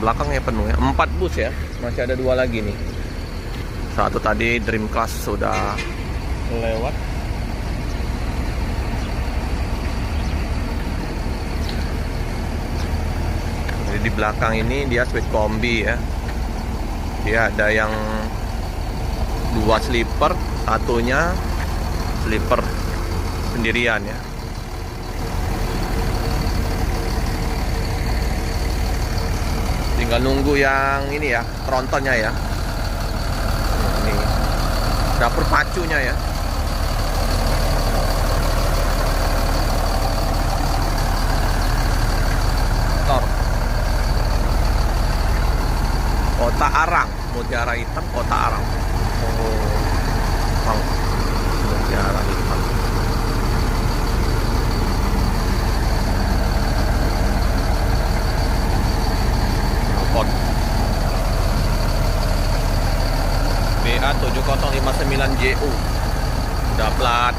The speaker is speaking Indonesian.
belakangnya penuh ya. 4 bus ya. Masih ada 2 lagi nih. Satu tadi Dream Class sudah lewat. Jadi di belakang ini dia suite kombi ya. Dia ada yang 2 sleeper, satunya sleeper sendirian ya. Tinggal nunggu yang ini ya, trontonnya ya. Ini dapur pacunya ya. Motor Kota Arang, Mutiara Hitam Kota Arang. Oh, Mutiara Hitam. BA 7059JU udah plat